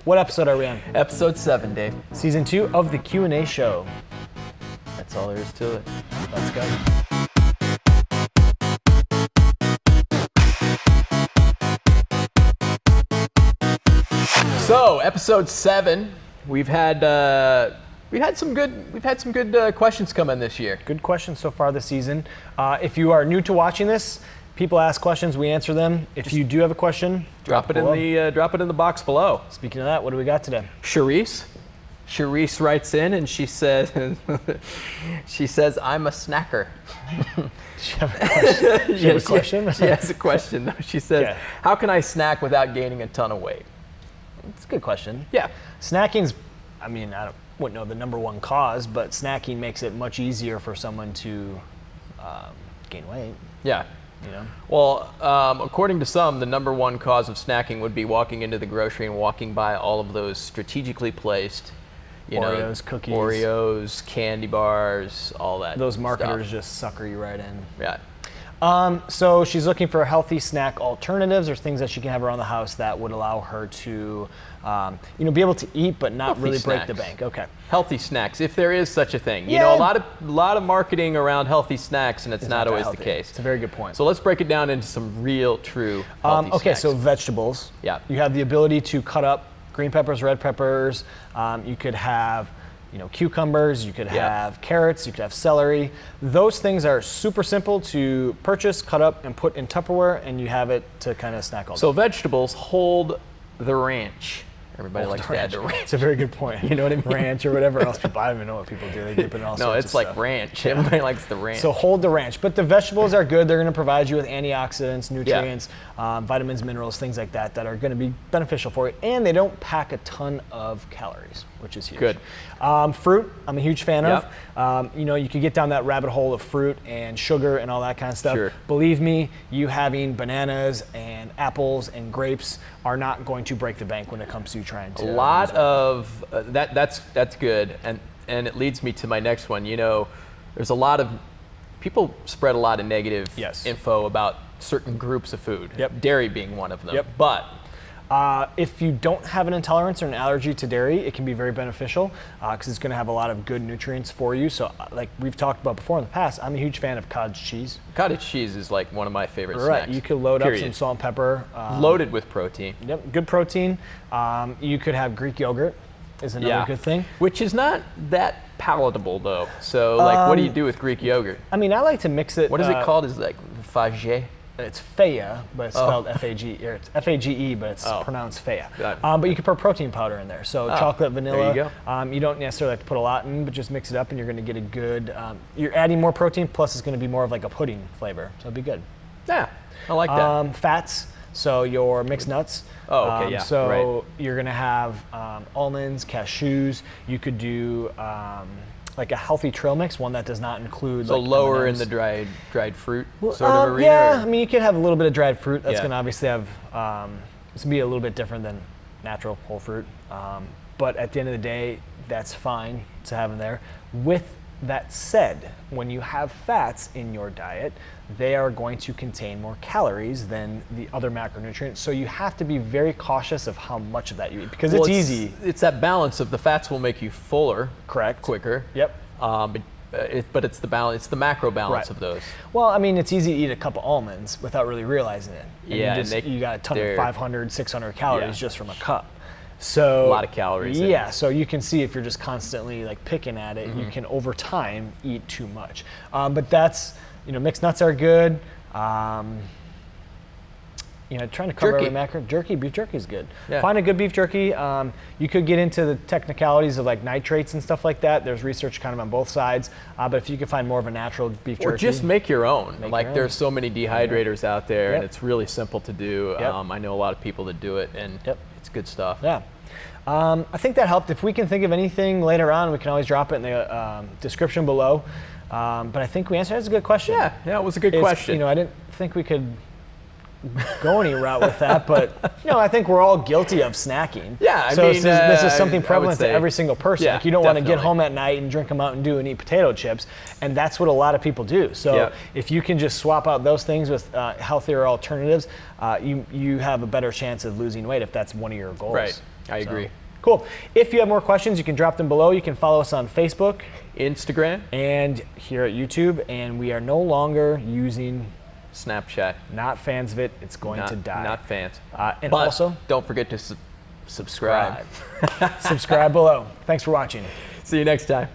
What episode are we on? Episode 7, Dave. Season 2 of the Q&A show. That's all there is to it. Let's go. So, episode 7, we've had some good questions come in this year. Good questions so far this season. If you are new to watching this, people ask questions, we answer them. If you do have a question, Drop it in the box below. Speaking of that, what do we got today? Charisse writes in and she says, I'm a snacker. Do you have a question? She has a question. She says, Okay. How can I snack without gaining a ton of weight? It's a good question. Yeah. Snacking's, I wouldn't know the number one cause, but snacking makes it much easier for someone to gain weight. Yeah. You know? Well, according to some, the number one cause of snacking would be walking into the grocery and walking by all of those strategically placed, Oreos, cookies, Oreos, candy bars, all that. Those marketers stuff. just sucker you right in. Yeah. So she's looking for healthy snack alternatives or things that she can have around the house that would allow her to, be able to eat but not Healthy really break snacks. the bank. Okay. Healthy snacks, if there is such a thing. Yeah. A lot of marketing around healthy snacks, and it's not that always the healthy. case. It's a very good point. So let's break it down into some real, true healthy Okay, snacks. so vegetables. Yeah. You have the ability to cut up green peppers, red peppers. You could have, cucumbers. You could have carrots. You could have celery. Those things are super simple to purchase, cut up, and put in Tupperware, and you have it to kind of snack all day. So vegetables hold the ranch. Everybody likes to add the ranch. It's a very good point. You know what I mean? Ranch or whatever else people, I don't even know what people do. They dip it in all No, sorts it's of like stuff. ranch. Everybody likes the ranch. So hold the ranch. But the vegetables are good. They're going to provide you with antioxidants, nutrients, vitamins, minerals, things like that that are going to be beneficial for you. And they don't pack a ton of calories, which is huge. Good. Fruit, I'm a huge fan Yep. of. You could get down that rabbit hole of fruit and sugar and all that kind of stuff. Sure. Believe me, you having bananas and apples and grapes are not going to break the bank when it comes to trying to. A lot of that's good, and it leads me to my next one. There's a lot of people spread a lot of negative info about certain groups of food. Yep. Dairy being one of them. Yep. But if you don't have an intolerance or an allergy to dairy, it can be very beneficial because it's going to have a lot of good nutrients for you. So like we've talked about before in the past, I'm a huge fan of cottage cheese. Cottage cheese is like one of my favorite Right, snacks. you could load up period. some salt and pepper. Loaded with protein. Yep, good protein. You could have Greek yogurt is another good thing. Which is not that palatable though. So what do you do with Greek yogurt? I like to mix it. What is it called? Is it like fage? It's faya, but it's spelled F-A-G, or it's F-A-G-E, but it's pronounced faya. But you could put protein powder in there. So chocolate, vanilla. There you go. You don't necessarily have to put a lot in, but just mix it up and you're going to get a good, you're adding more protein, plus it's going to be more of like a pudding flavor. So it'd be good. Yeah, I like that. Fats, so your mixed nuts. Oh, okay, yeah, So right. you're going to have almonds, cashews. You could do like a healthy trail mix, one that does not include So like lower M&Ms. in the dried fruit sort of arena? Yeah, you can have a little bit of dried fruit. That's Yeah. going to obviously have, it's going to be a little bit different than natural whole fruit. But at the end of the day, that's fine to have in there. With that said, when you have fats in your diet, they are going to contain more calories than the other macronutrients. So you have to be very cautious of how much of that you eat because it's easy. It's that balance of the fats will make you fuller, Correct. quicker. Yep. But it's the balance, it's the macro balance Right. of those. Well, it's easy to eat a cup of almonds without really realizing it. And Yeah, you got a ton of they're- 500, 600 calories Yeah. just from a cup. So A lot of calories in Yeah, so you can see if you're just constantly like picking at it, you can over time eat too much. But that's, mixed nuts are good. Trying to cover Jerky. every macro. Beef jerky is good. Yeah. Find a good beef jerky. You could get into the technicalities of like nitrates and stuff like that. There's research kind of on both sides. But if you can find more of a natural beef jerky. Or just make your own. Make your There's so many dehydrators out there, Yep. and it's really simple to do. Yep. I know a lot of people that do it, and it's good stuff. Yeah. I think that helped. If we can think of anything later on, we can always drop it in the description below. But I think we answered. That's a good question. Yeah, it was a good question. I didn't think we could go any route with that, but I think we're all guilty of snacking. Yeah, so this is something prevalent to say- every single person. Yeah, Like you don't want to get definitely. home at night and drink a Mountain Dew and eat potato chips, and that's what a lot of people do. So Yeah. if you can just swap out those things with healthier alternatives, you have a better chance of losing weight if that's one of your goals. Right. I agree. Cool. If you have more questions, you can drop them below. You can follow us on Facebook, Instagram, and here at YouTube. And we are no longer using Snapchat. Not fans of it. It's going to die. Not fans. And but also, don't forget to subscribe. Subscribe below. Thanks for watching. See you next time.